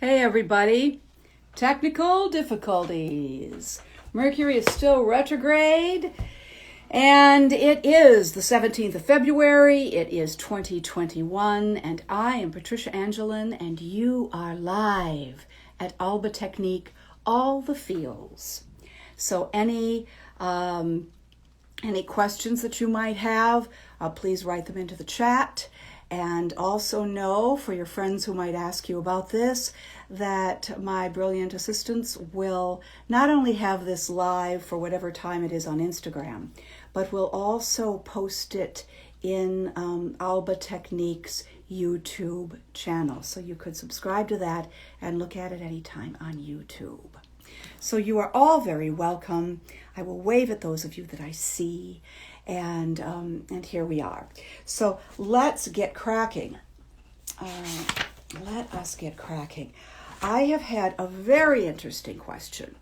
Hey everybody, technical difficulties. Mercury is still retrograde and it is the 17th of February. It is 2021 and I am Patricia Angelin and you are live at Alba Technique, All the Feels. So any questions that you might have, please write them into the chat. And also know, for your friends who might ask you about this, that my brilliant assistants will not only have this live for whatever time it is on Instagram, but will also post it in Alba Technique's YouTube channel. So you could subscribe to that and look at it anytime on YouTube. So you are all very welcome. I will wave at those of you that I see. And here we are. So let's get cracking. Let us get cracking. I have had a very interesting question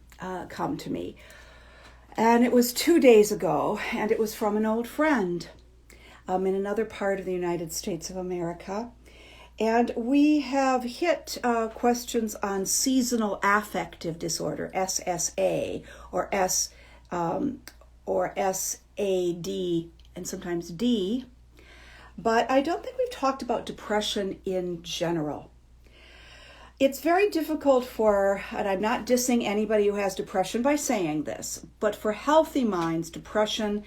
come to me. And it was 2 days ago, and it was from an old friend in another part of the United States of America. And we have hit questions on seasonal affective disorder, SSA, or SAD, and sometimes D. But I don't think we've talked about depression in general. It's very difficult and I'm not dissing anybody who has depression by saying this, but for healthy minds, depression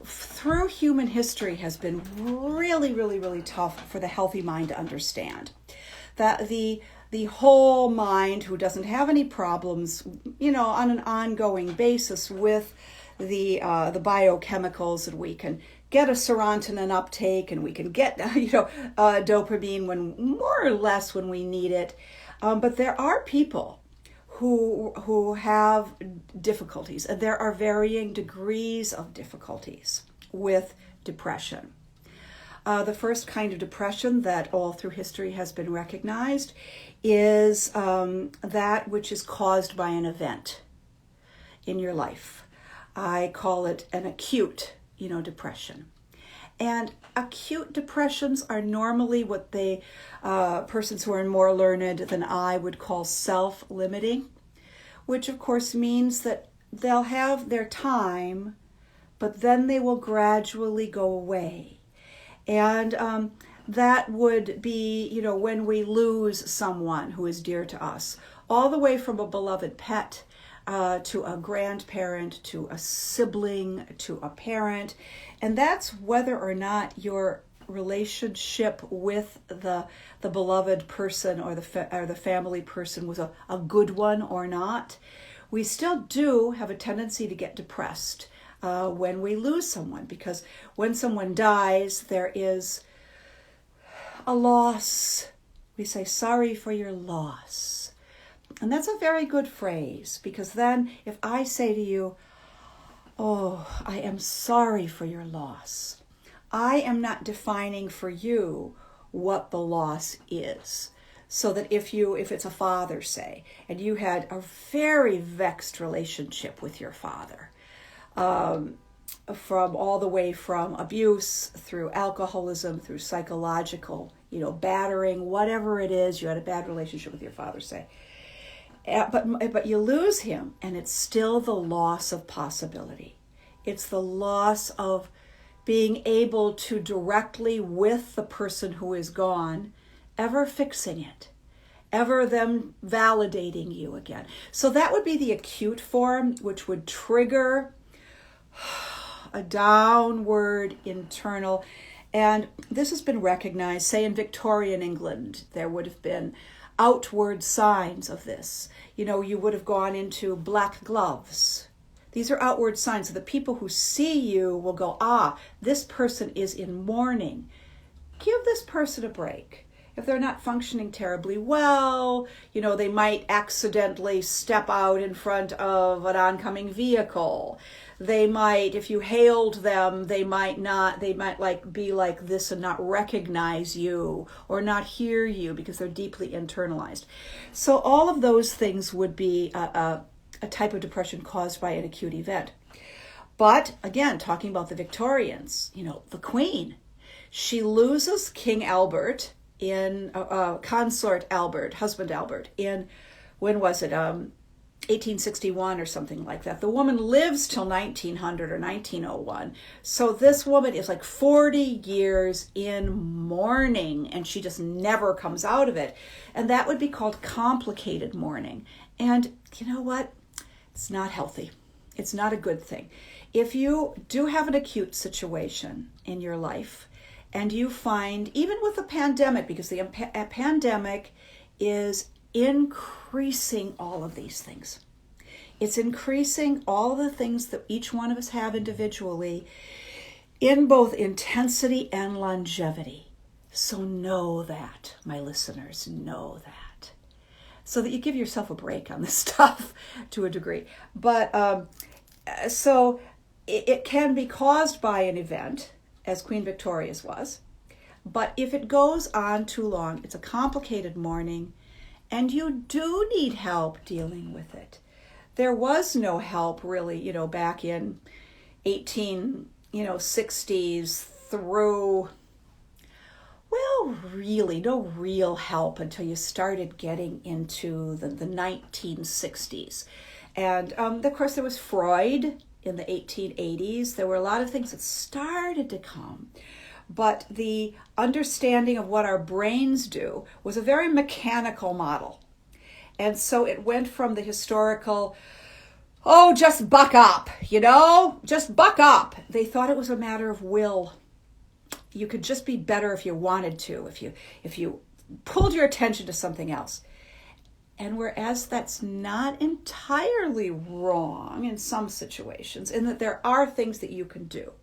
through human history has been really, really, really tough for the healthy mind to understand. That the whole mind who doesn't have any problems, on an ongoing basis with the biochemicals, that we can get a serotonin uptake and we can get dopamine when more or less when we need it. But there are people who have difficulties, and there are varying degrees of difficulties with depression. The first kind of depression that all through history has been recognized is that which is caused by an event in your life. I call it an acute, depression. And acute depressions are normally what persons who are more learned than I would call self-limiting, which of course means that they'll have their time, but then they will gradually go away. And that would be, when we lose someone who is dear to us, all the way from a beloved pet to a grandparent, to a sibling, to a parent. And that's whether or not your relationship with the beloved person or the family person was a good one or not. We still do have a tendency to get depressed when we lose someone, because when someone dies, there is a loss. We say, sorry for your loss. And that's a very good phrase, because then if I say to you, oh, I am sorry for your loss, I am not defining for you what the loss is. So that if it's a father, say, and you had a very vexed relationship with your father, from all the way from abuse through alcoholism, through psychological, battering, whatever it is, you had a bad relationship with your father, say. But you lose him, and it's still the loss of possibility. It's the loss of being able to directly with the person who is gone, ever fixing it, ever them validating you again. So that would be the acute form, which would trigger a downward internal. And this has been recognized, say in Victorian England, there would have been outward signs of this. You would have gone into black gloves. These are outward signs. So the people who see you will go, this person is in mourning. Give this person a break. If they're not functioning terribly well, they might accidentally step out in front of an oncoming vehicle. They might, if you hailed them, they might be like this and not recognize you or not hear you because they're deeply internalized. So all of those things would be a type of depression caused by an acute event. But again, talking about the Victorians, the Queen, she loses King Albert in consort Albert, husband Albert, in, when was it, 1861 or something like that. The woman lives till 1900 or 1901. So this woman is like 40 years in mourning, and she just never comes out of it. And that would be called complicated mourning. And you know what? It's not healthy. It's not a good thing. If you do have an acute situation in your life, and you find, even with the pandemic, because the pandemic is increasing all of these things. It's increasing all the things that each one of us have individually in both intensity and longevity. So know that, my listeners, know that. So that you give yourself a break on this stuff to a degree. But so it can be caused by an event, as Queen Victoria's was. But if it goes on too long, it's a complicated mourning, and you do need help dealing with it. There was no help really, back in 1860s through, well, really, no real help until you started getting into the 1960s. And of course, there was Freud in the 1880s. There were a lot of things that started to come. But the understanding of what our brains do was a very mechanical model. And so it went from the historical, just buck up, just buck up. They thought it was a matter of will. You could just be better if you wanted to, if you pulled your attention to something else. And whereas that's not entirely wrong in some situations, in that there are things that you can do,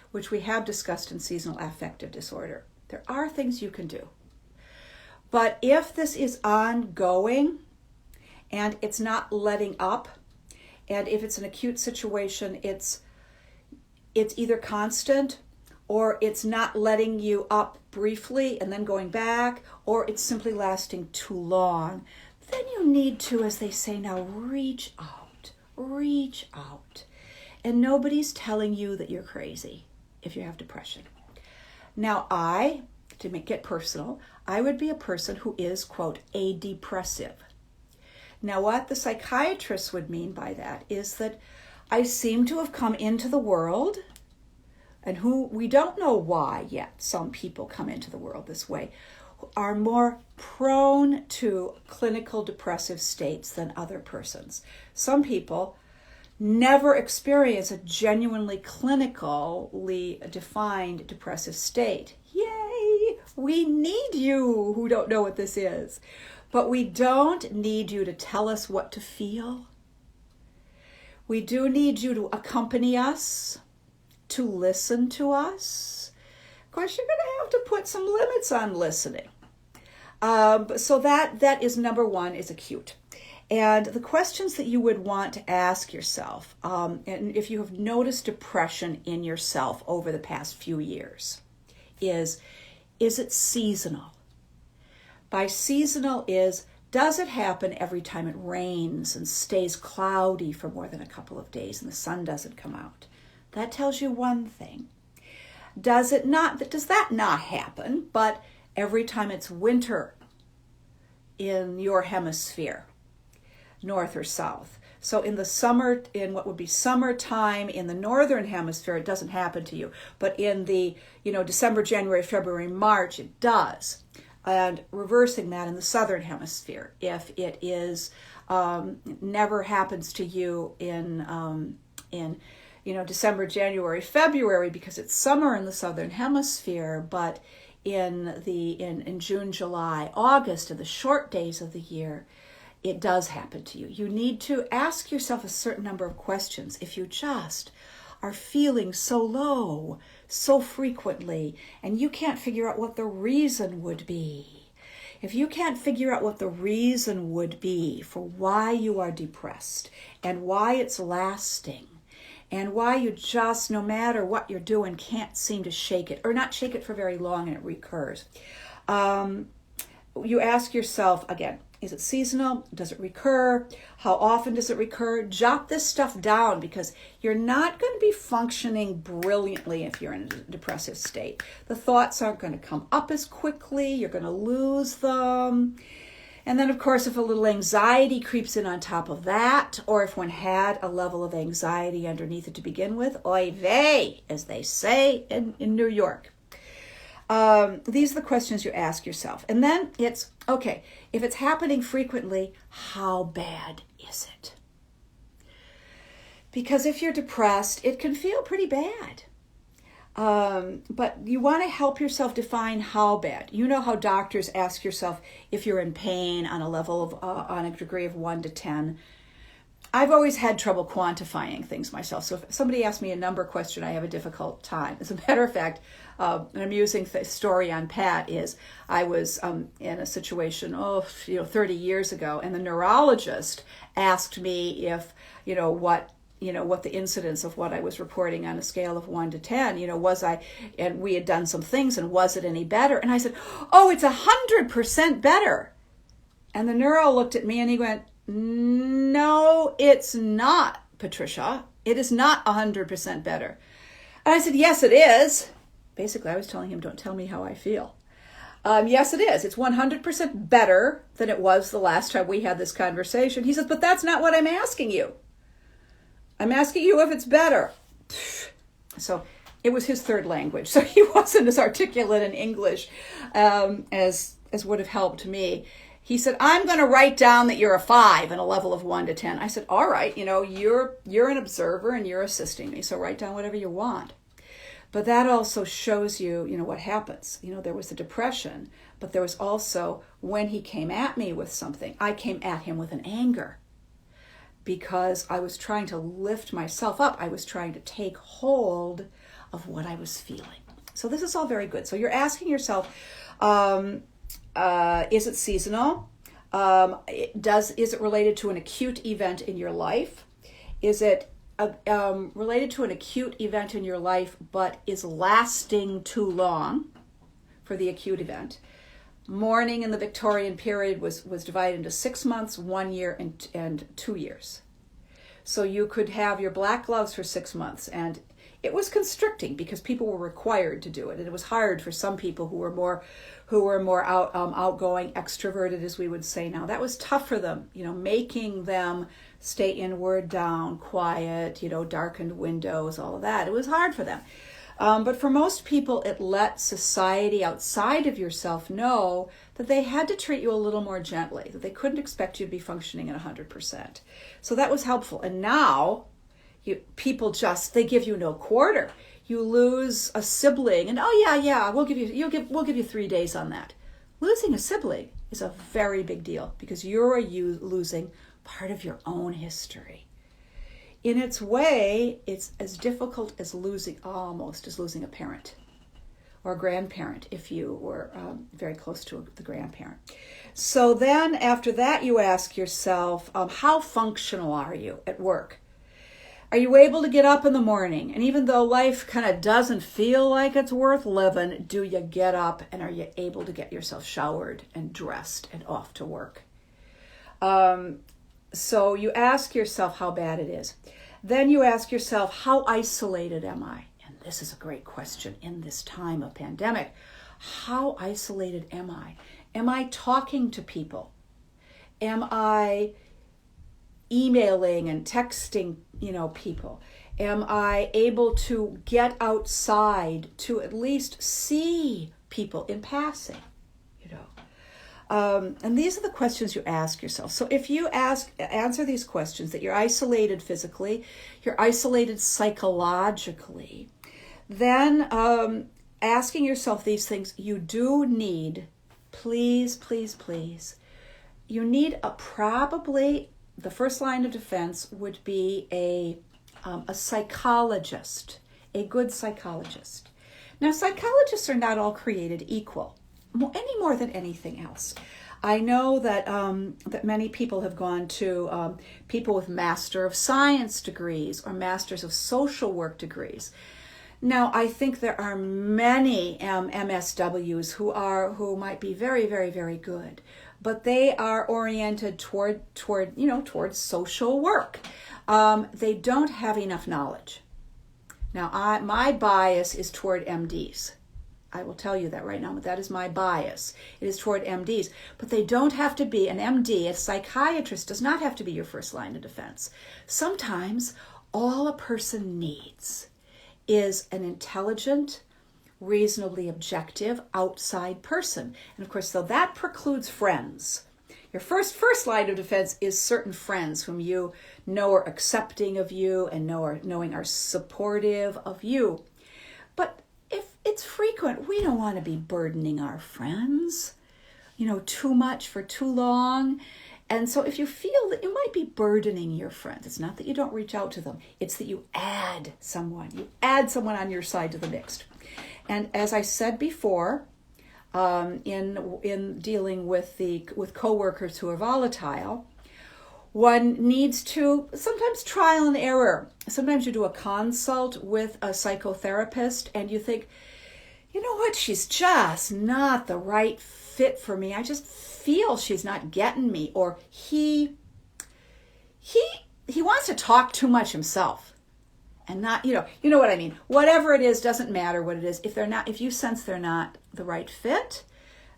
which we have discussed in seasonal affective disorder. There are things you can do. But if this is ongoing and it's not letting up, and if it's an acute situation, it's either constant, or it's not letting you up briefly and then going back, or it's simply lasting too long, then you need to, as they say now, reach out. Reach out. And nobody's telling you that you're crazy if you have depression. Now to make it personal, I would be a person who is, quote, a depressive. Now, what the psychiatrist would mean by that is that I seem to have come into the world, and who we don't know why yet some people come into the world this way, are more prone to clinical depressive states than other persons. Some people never experience a genuinely clinically defined depressive state. Yay! We need you who don't know what this is. But we don't need you to tell us what to feel. We do need you to accompany us, to listen to us. Of course, you're going to have to put some limits on listening. So that is number one, is acute. And the questions that you would want to ask yourself, and if you have noticed depression in yourself over the past few years, is it seasonal? By seasonal does it happen every time it rains and stays cloudy for more than a couple of days and the sun doesn't come out? That tells you one thing. Does that not happen, but every time it's winter in your hemisphere, north or south? So in the summer, in what would be summertime in the northern hemisphere, it doesn't happen to you. But in the, December, January, February, March, it does. And reversing that in the southern hemisphere, if it is never happens to you in December, January, February, because it's summer in the southern hemisphere, but in June, July, August, and the short days of the year, it does happen to you. You need to ask yourself a certain number of questions. If you just are feeling so low so frequently, and you can't figure out what the reason would be, if you can't figure out what the reason would be for why you are depressed and why it's lasting, and why you just, no matter what you're doing, can't seem to shake it, or not shake it for very long and it recurs, you ask yourself, again, Is it seasonal? Does it recur? How often does it recur? Jot this stuff down, because you're not going to be functioning brilliantly if you're in a depressive state. The thoughts aren't going to come up as quickly. You're going to lose them. And then, of course, if a little anxiety creeps in on top of that, or if one had a level of anxiety underneath it to begin with, oy vey, as they say in New York. These are the questions you ask yourself. And then it's, okay, if it's happening frequently, how bad is it? Because if you're depressed, it can feel pretty bad. But you want to help yourself define how bad. You know how doctors ask yourself if you're in pain on a level of, on a degree of 1 to 10. I've always had trouble quantifying things myself. So if somebody asks me a number question, I have a difficult time. As a matter of fact, an amusing story on Pat is I was in a situation, 30 years ago, and the neurologist asked me if, what the incidence of what I was reporting on a scale of 1 to 10, was I, and we had done some things, and was it any better? And I said, oh, it's 100% better. And the neuro looked at me and he went, no, it's not, Patricia. It is not 100% better. And I said, yes, it is. Basically, I was telling him, don't tell me how I feel. Yes, it is. It's 100% better than it was the last time we had this conversation. He says, but that's not what I'm asking you. I'm asking you if it's better. So it was his third language. So he wasn't as articulate in English as would have helped me. He said, I'm going to write down that you're a 5 in a level of 1 to 10. I said, all right, you're an observer and you're assisting me. So write down whatever you want. But that also shows you, what happens. There was the depression, but there was also when he came at me with something, I came at him with an anger. Because I was trying to lift myself up. I was trying to take hold of what I was feeling. So this is all very good. So you're asking yourself, is it seasonal? Is it related to an acute event in your life? Is it related to an acute event in your life, but is lasting too long for the acute event? Mourning in the Victorian period was divided into 6 months, 1 year, and 2 years. So you could have your black gloves for 6 months, and it was constricting because people were required to do it, and it was hard for some people who were more outgoing, extroverted, as we would say now. That was tough for them, making them stay inward, down, quiet, darkened windows, all of that. It was hard for them. But for most people, it let society outside of yourself know that they had to treat you a little more gently, that they couldn't expect you to be functioning at 100%. So that was helpful. And now, people they give you no quarter. You lose a sibling, and we'll give you 3 days on that. Losing a sibling is a very big deal because you're losing part of your own history. In its way, it's as difficult as losing a parent or a grandparent if you were very close to the grandparent. So then after that, you ask yourself, how functional are you at work? Are you able to get up in the morning? And even though life kind of doesn't feel like it's worth living, do you get up and are you able to get yourself showered and dressed and off to work? So you ask yourself how bad it is. Then you ask yourself, how isolated am I? And this is a great question in this time of pandemic. How isolated am I? Am I talking to people? Am I emailing and texting, people? Am I able to get outside to at least see people in passing? And these are the questions you ask yourself. So if you answer these questions, that you're isolated physically, you're isolated psychologically, then asking yourself these things, you do need, please, you need probably the first line of defense would be a psychologist, a good psychologist. Now, psychologists are not all created equal, any more than anything else. I know that that many people have gone to people with Master of Science degrees or Masters of Social Work degrees. Now, I think there are many MSWs who might be very, very, very good, but they are oriented towards social work. They don't have enough knowledge. Now, my bias is toward MDs. I will tell you that right now, but that is my bias. It is toward MDs. But they don't have to be an MD. A psychiatrist does not have to be your first line of defense. Sometimes all a person needs is an intelligent, reasonably objective outside person. And of course, so that precludes friends. Your first line of defense is certain friends whom you know are accepting of you and knowing are supportive of you. But if it's frequent, we don't want to be burdening our friends, too much for too long. And so if you feel that you might be burdening your friends, it's not that you don't reach out to them, it's that you add someone on your side to the mix. And as I said before, in dealing with coworkers who are volatile, one needs to sometimes trial and error. Sometimes you do a consult with a psychotherapist and you think, you know what, she's just not the right fit for me. I just feel she's not getting me. Or he wants to talk too much himself. And not, you know what I mean. Whatever it is, doesn't matter what it is. If you sense they're not the right fit,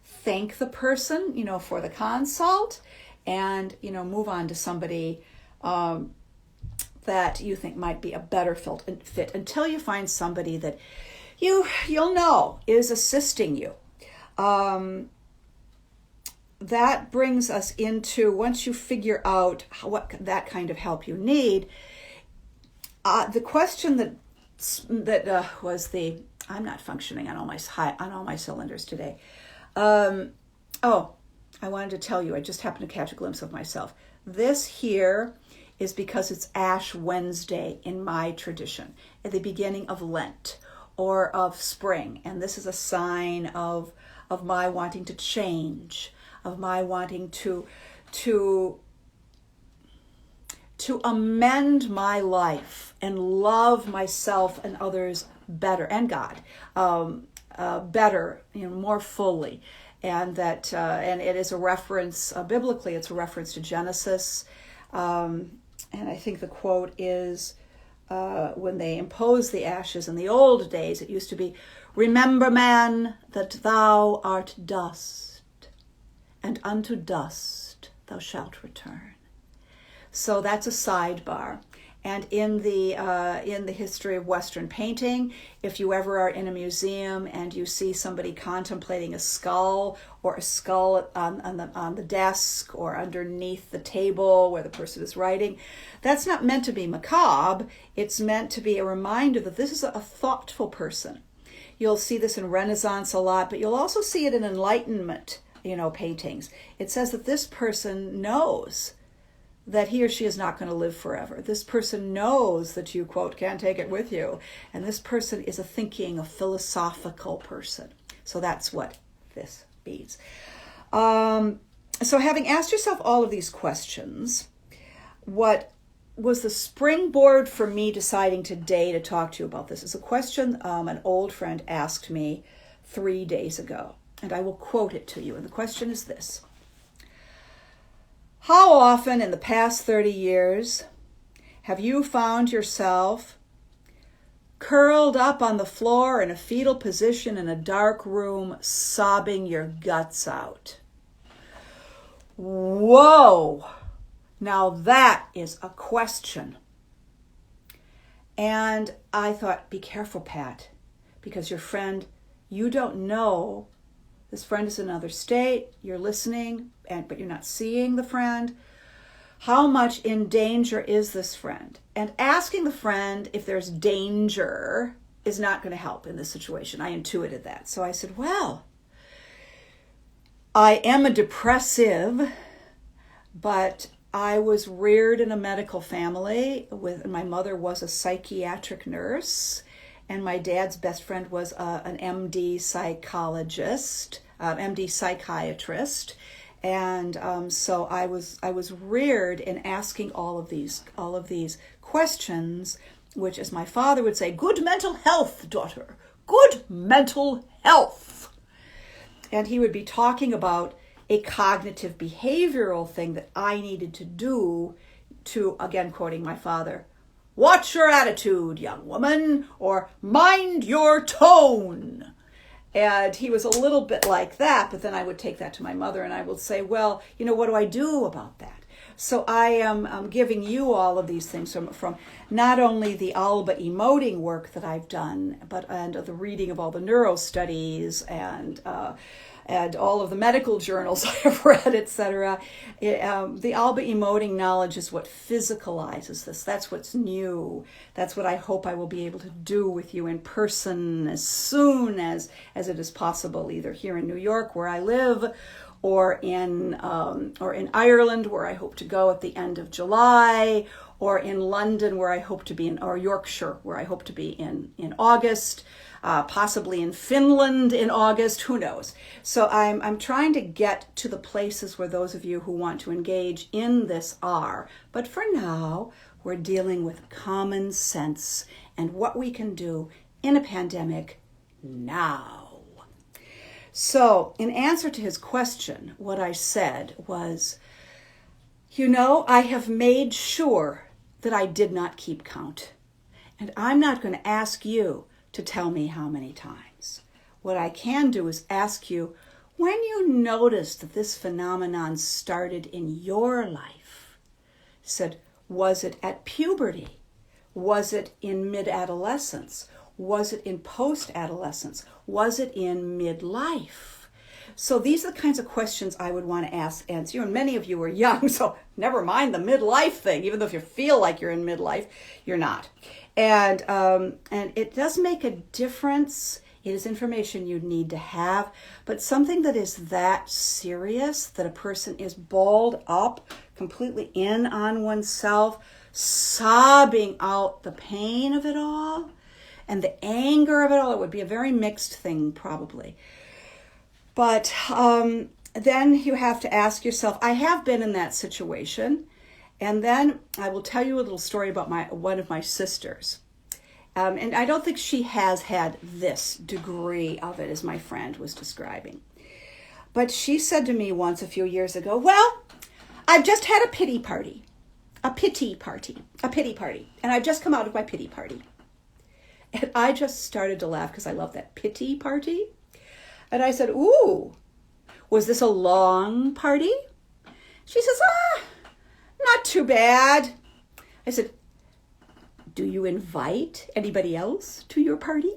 thank the person, for the consult, and move on to somebody that you think might be a better fit until you find somebody that you'll know is assisting you. That brings us into, once you figure out what that kind of help you need. The question that was I'm not functioning on all my cylinders today. I wanted to tell you, I just happened to catch a glimpse of myself. This here is because it's Ash Wednesday in my tradition, at the beginning of Lent or of spring, and this is a sign of my wanting to change, of my wanting to amend my life and love myself and others better, and God better, more fully. And that, and it is a reference, biblically, it's a reference to Genesis. And I think the quote is, when they imposed the ashes in the old days, it used to be, "Remember, man, that thou art dust, and unto dust thou shalt return." So that's a sidebar. And in the history of Western painting, if you ever are in a museum and you see somebody contemplating a skull, or a skull on the desk or underneath the table where the person is writing, that's not meant to be macabre. It's meant to be a reminder that this is a thoughtful person. You'll see this in Renaissance a lot, but you'll also see it in Enlightenment, paintings. It says that this person knows that he or she is not going to live forever. This person knows that you, quote, can't take it with you. And this person is a philosophical person. So that's what this means. So having asked yourself all of these questions, what was the springboard for me deciding today to talk to you about this is a question an old friend asked me 3 days ago. And I will quote it to you. And the question is this: how often in the past 30 years have you found yourself curled up on the floor in a fetal position in a dark room, sobbing your guts out? Whoa! Now that is a question. And I thought, be careful, Pat, because your friend, you don't know. This friend is in another state, you're listening, but you're not seeing the friend. How much in danger is this friend? And asking the friend if there's danger is not going to help in this situation. I intuited that. So I said, well, I am a depressive, but I was reared in a medical family. My mother was a psychiatric nurse, and my dad's best friend was an MD psychiatrist, and so I was reared in asking all of these questions which, as my father would say, good mental health, daughter, good mental health. And he would be talking about a cognitive behavioral thing that I needed to do to, again, quoting my father, watch your attitude, young woman, or mind your tone. And he was a little bit like that, but then I would take that to my mother and I would say, well, what do I do about that? So I am giving you all of these things from not only the Alba emoting work that I've done, and the reading of all the neuro studies and all of the medical journals I have read, etc. The Alba emoting knowledge is what physicalizes this. That's what's new. That's what I hope I will be able to do with you in person as soon as it is possible, either here in New York where I live, or in Ireland where I hope to go at the end of July, or in London where I hope to be or Yorkshire where I hope to be in August. Possibly in Finland in August, who knows? So I'm trying to get to the places where those of you who want to engage in this are. But for now, we're dealing with common sense and what we can do in a pandemic now. So in answer to his question, what I said was, I have made sure that I did not keep count. And I'm not going to ask you to tell me how many times. What I can do is ask you, when you noticed that this phenomenon started in your life, said, was it at puberty? Was it in mid-adolescence? Was it in post-adolescence? Was it in midlife? So these are the kinds of questions I would want to answer you. And many of you are young, so never mind the midlife thing. Even though if you feel like you're in midlife, you're not. And it does make a difference. It is information you need to have, but something that is that serious, that a person is balled up, completely in on oneself, sobbing out the pain of it all and the anger of it all, it would be a very mixed thing probably. But then you have to ask yourself, I have been in that situation. And then I will tell you a little story about one of my sisters. And I don't think she has had this degree of it, as my friend was describing. But she said to me once a few years ago, well, I've just had a pity party. And I've just come out of my pity party. And I just started to laugh because I love that pity party. And I said, ooh, was this a long party? She says, not too bad. I said, do you invite anybody else to your party?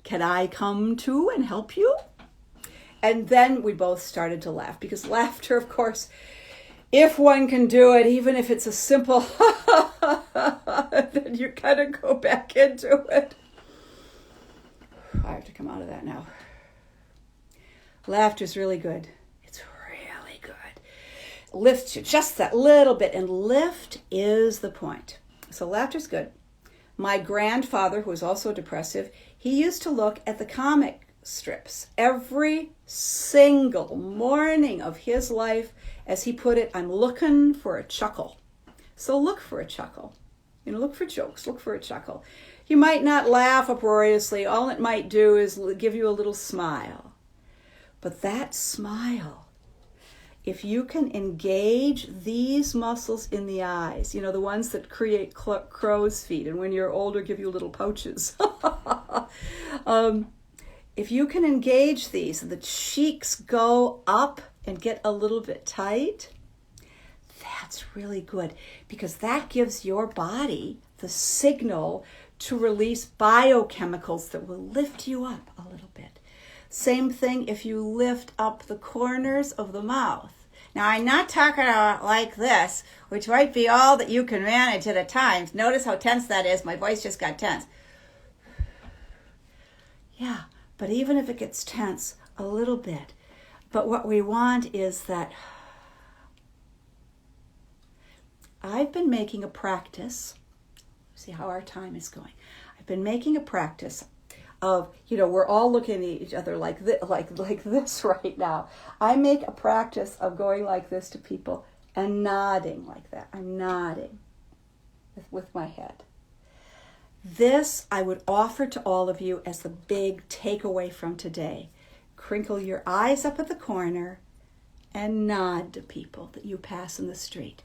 Can I come too and help you? And then we both started to laugh, because laughter, of course, if one can do it, even if it's a simple then you kind of go back into it. I have to come out of that now. Laughter's really good. It's really good. Lifts you just that little bit, and lift is the point. So laughter's good. My grandfather, who was also depressive, he used to look at the comic strips every single morning of his life. As he put it, I'm looking for a chuckle. So look for a chuckle. Look for jokes, look for a chuckle. You might not laugh uproariously. All it might do is give you a little smile. But that smile, if you can engage these muscles in the eyes, the ones that create crow's feet, and when you're older give you little pouches. If you can engage these, and the cheeks go up and get a little bit tight, that's really good, because that gives your body the signal to release biochemicals that will lift you up a little bit. Same thing if you lift up the corners of the mouth. Now, I'm not talking about like this, which might be all that you can manage at a time. Notice how tense that is. My voice just got tense. Yeah, but even if it gets tense a little bit, but what we want is that I've been making a practice. See how our time is going. I've been making a practice of, we're all looking at each other like this right now. I make a practice of going like this to people and nodding like that. I'm nodding with my head. This I would offer to all of you as the big takeaway from today. Crinkle your eyes up at the corner and nod to people that you pass in the street.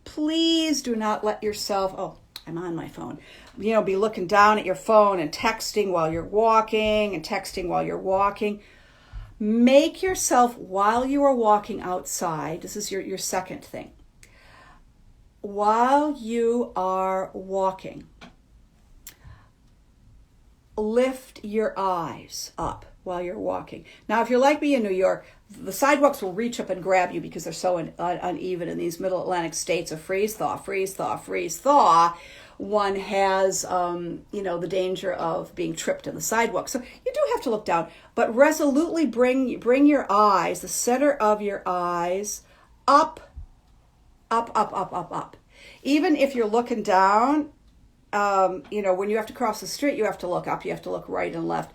Please do not let yourself, I'm on my phone, be looking down at your phone and texting while you're walking. Make yourself, while you are walking outside, this is your second thing. While you are walking, lift your eyes up while you're walking. Now, if you're like me in New York, the sidewalks will reach up and grab you because they're so uneven in these middle Atlantic states of freeze thaw. One has, the danger of being tripped in the sidewalk. So you do have to look down, but resolutely bring your eyes, the center of your eyes, up. Even if you're looking down, when you have to cross the street, you have to look up. You have to look right and left.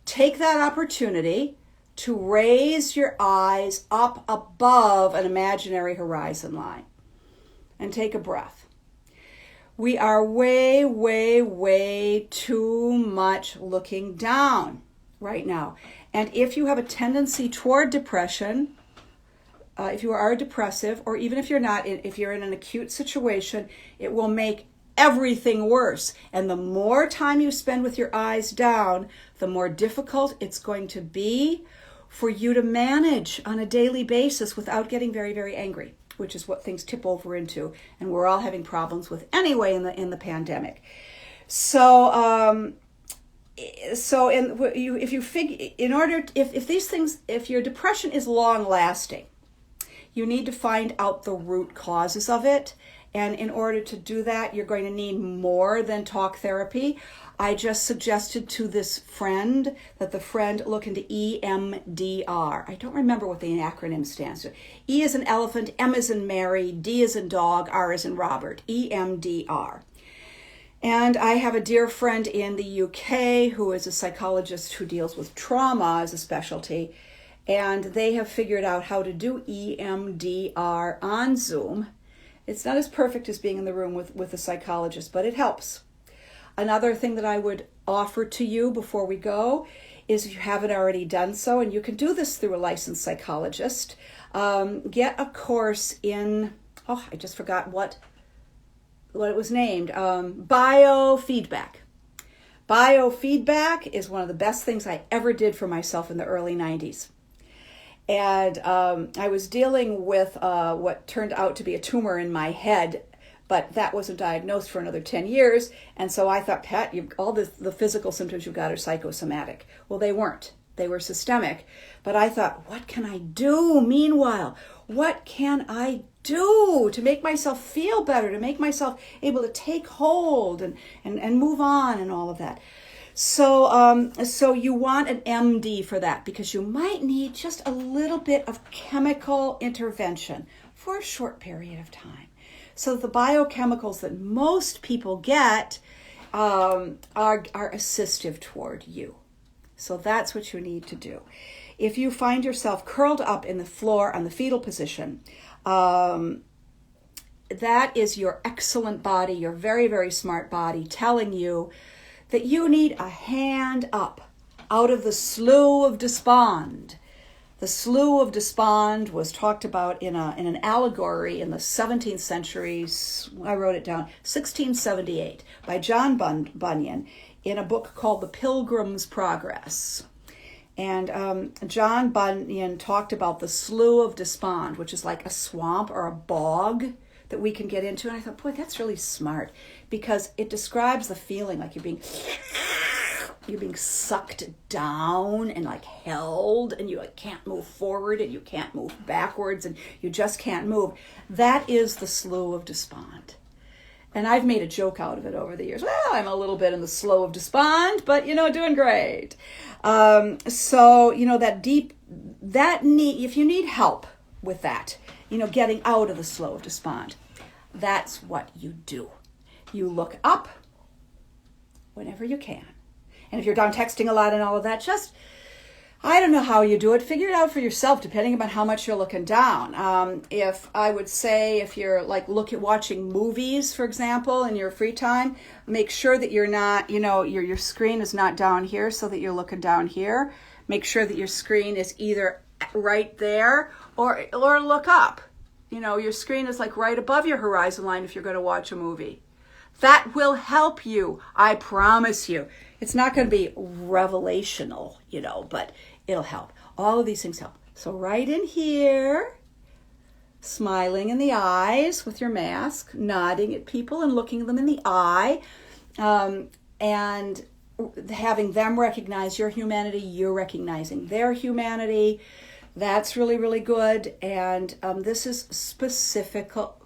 Take that opportunity to raise your eyes up above an imaginary horizon line and take a breath. We are way, way, way too much looking down right now. And if you have a tendency toward depression, if you are depressive, or even if you're not, if you're in an acute situation, it will make everything worse. And the more time you spend with your eyes down, the more difficult it's going to be for you to manage on a daily basis without getting very, very angry, which is what things tip over into, and we're all having problems with anyway in the pandemic. If your depression is long lasting, you need to find out the root causes of it. And in order to do that, you're going to need more than talk therapy. I just suggested to this friend that the friend look into EMDR. I don't remember what the acronym stands for. E is in elephant, M is in Mary, D is in dog, R is in Robert. EMDR. And I have a dear friend in the UK who is a psychologist who deals with trauma as a specialty. And they have figured out how to do EMDR on Zoom. It's not as perfect as being in the room with a psychologist, but it helps. Another thing that I would offer to you before we go is, if you haven't already done so, and you can do this through a licensed psychologist, get a course in, I just forgot what it was named, biofeedback. Biofeedback is one of the best things I ever did for myself in the early 90s. And I was dealing with what turned out to be a tumor in my head, but that wasn't diagnosed for another 10 years. And so I thought, Pat, all the physical symptoms you've got are psychosomatic. Well, they weren't. They were systemic. But I thought, what can I do meanwhile? What can I do to make myself feel better, to make myself able to take hold and move on and all of that? So you want an MD for that, because you might need just a little bit of chemical intervention for a short period of time. So the biochemicals that most people get are assistive toward you. So that's what you need to do. If you find yourself curled up in the floor on the fetal position, that is your excellent body, your very, very smart body telling you that you need a hand up out of the slough of despond. The slough of despond was talked about in an allegory in the 17th century. I wrote it down, 1678, by John Bunyan, in a book called The Pilgrim's Progress. And John Bunyan talked about the slough of despond, which is like a swamp or a bog that we can get into. And I thought, boy, that's really smart, because it describes the feeling like you're being sucked down and like held, and you can't move forward and you can't move backwards and you just can't move. That is the slough of despond. And I've made a joke out of it over the years. Well, I'm a little bit in the slough of despond, but doing great. If you need help with that, getting out of the slough of despond, that's what you do. You look up whenever you can. And if you're down texting a lot and all of that, just I don't know how you do it. Figure it out for yourself, depending upon how much you're looking down. If I would say, if you're like watching movies, for example, in your free time, make sure that you're not, your screen is not down here, so that you're looking down here. Make sure that your screen is either right there or look up. Your screen is like right above your horizon line if you're going to watch a movie. That will help you. I promise you. It's not going to be revelational, but it'll help. All of these things help. So right in here, smiling in the eyes with your mask, nodding at people and looking them in the eye, and having them recognize your humanity, you're recognizing their humanity. That's really, really good. And this is specifical.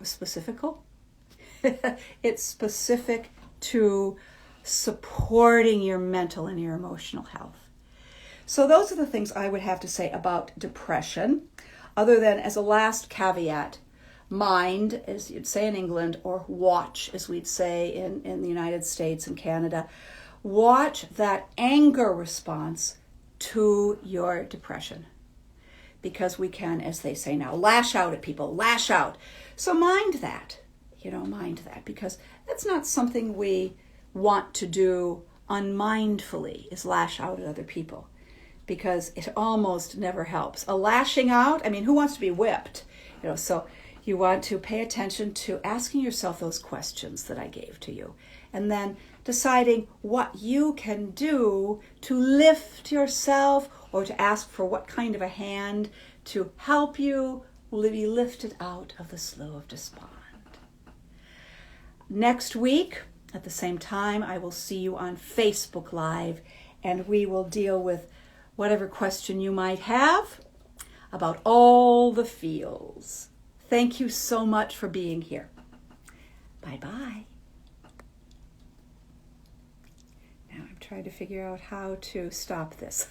It's specific to supporting your mental and your emotional health. So those are the things I would have to say about depression, other than as a last caveat, mind, as you'd say in England, or watch, as we'd say in the United States and Canada. Watch that anger response to your depression. Because we can, as they say now, lash out at people, lash out. So mind that, because that's not something we want to do unmindfully, is lash out at other people, because it almost never helps. A lashing out, who wants to be whipped? So you want to pay attention to asking yourself those questions that I gave to you, and then deciding what you can do to lift yourself, or to ask for what kind of a hand to help you be lifted out of the slough of despond. Next week, at the same time, I will see you on Facebook Live, and we will deal with whatever question you might have about all the feels. Thank you so much for being here. Bye-bye. Now I'm trying to figure out how to stop this.